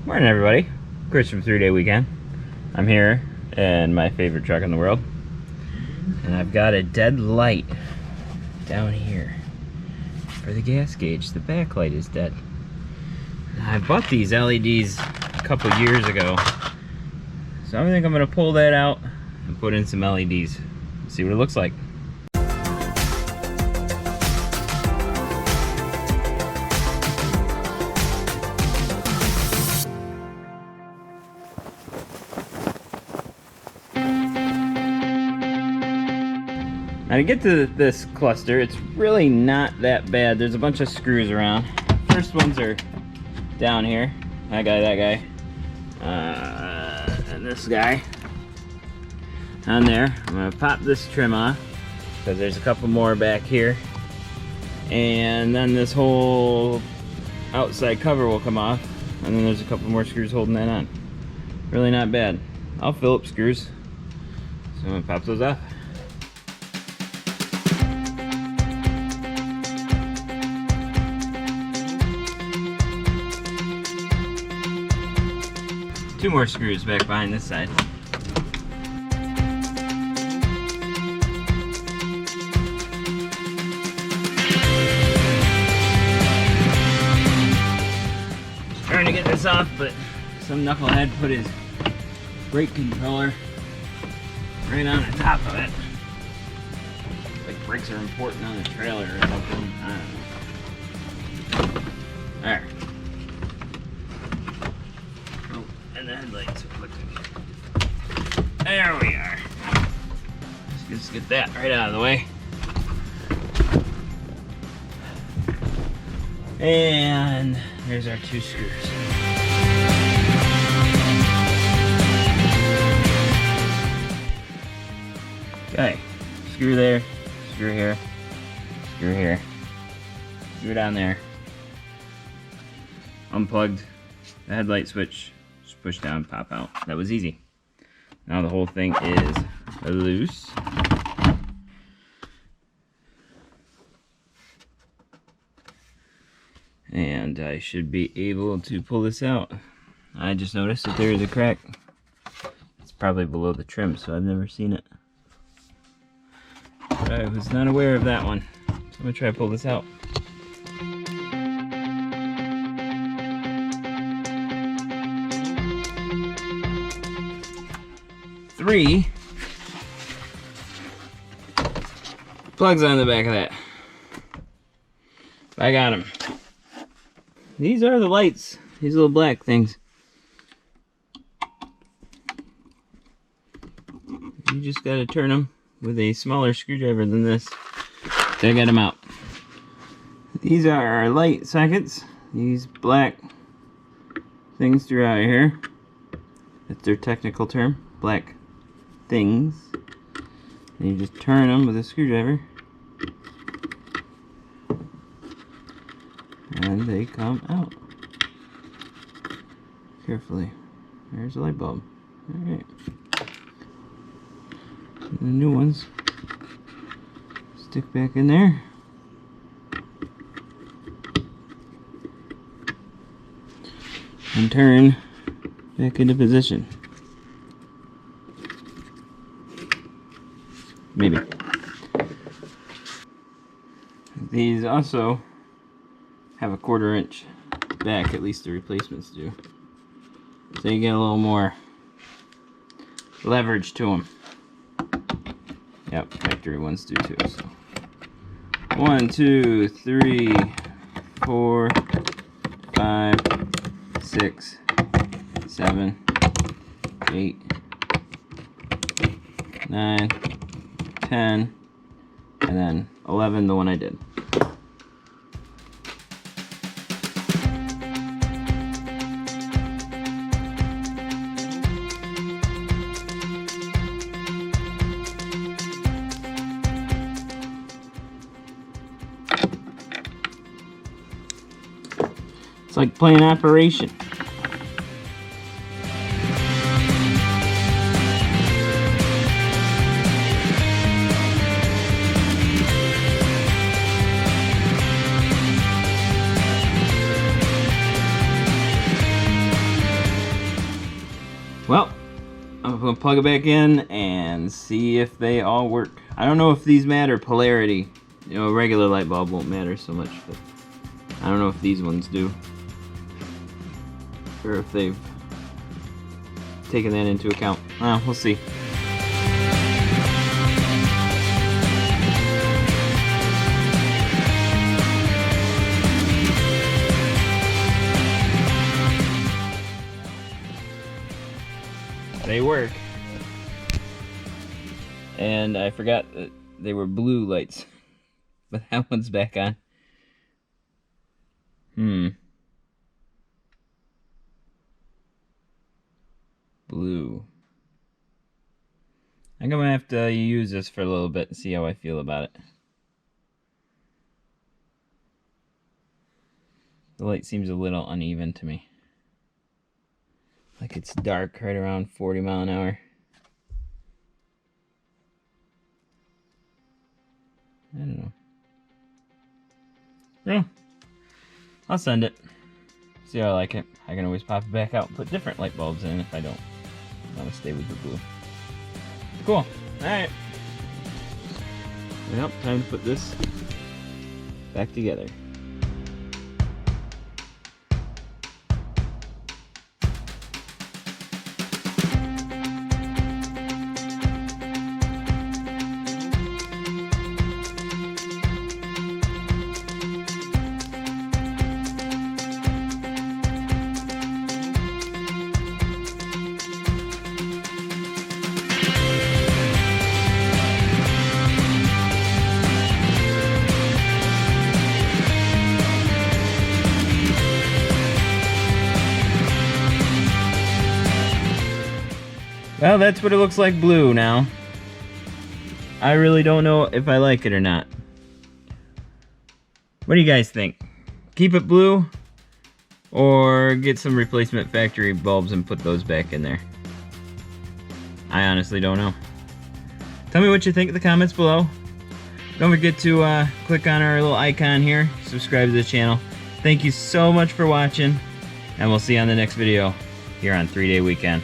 Morning everybody, Chris from 3 Day Weekend. I'm here in my favorite truck in the world, and I've got a dead light down here for the gas gauge. The backlight is dead. I bought these LEDs a couple years ago, so I think I'm going to pull that out and put in some LEDs, see what it looks like. Now to get to this cluster, it's really not that bad. There's a bunch of screws around. First ones are down here. That guy, and this guy on there. I'm gonna pop this trim off because there's a couple more back here. And then this whole outside cover will come off. And then there's a couple more screws holding that on. Really not bad. I'll Phillips screws. So I'm gonna pop those off. Two more screws back behind this side. Trying to get this off, but some knucklehead put his brake controller right on the top of it. Like brakes are important on a trailer or something. I don't know. There. And the headlights are looking. There we are. Let's just get that right out of the way. And here's our two screws. Okay, screw there, screw here, screw here, screw down there. Unplugged the headlight switch. Push down, pop out. That was easy. Now the whole thing is loose. And I should be able to pull this out. I just noticed that there is a crack. It's probably below the trim, so I've never seen it. But I was not aware of that one. So I'm gonna try to pull this out. Three plugs on the back of that. I got them. These are the lights, these little black things. You just gotta turn them with a smaller screwdriver than this to get them out. These are our light sockets, these black things throughout here. That's their technical term, black things. And you just turn them with a screwdriver and they come out carefully. There's a light bulb. Alright. The new ones stick back in there. And turn back into position. Maybe. These also have a 1/4 inch back, at least the replacements do. So you get a little more leverage to them. Yep, factory ones do too. So 1, 2, 3, 4, 5, 6, 7, 8, 9, 10, and then 11, the one I did. It's like playing Operation. Well, I'm gonna plug it back in and see if they all work. I don't know if these matter polarity. You know, a regular light bulb won't matter so much, but I don't know if these ones do. Or if they've taken that into account. We'll see. They work. And I forgot that they were blue lights. But that one's back on. Blue. I'm gonna have to use this for a little bit and see how I feel about it. The light seems a little uneven to me. Like it's dark right around 40 miles an hour. I don't know. Yeah. I'll send it. See how I like it. I can always pop it back out and put different light bulbs in if I don't want to stay with the blue. Cool. Alright. Well, time to put this back together. Well, that's what it looks like blue now. I really don't know if I like it or not. What do you guys think? Keep it blue or get some replacement factory bulbs and put those back in there? I honestly don't know. Tell me what you think in the comments below. Don't forget to click on our little icon here, subscribe to the channel. Thank you so much for watching, and we'll see you on the next video here on 3-Day Weekend.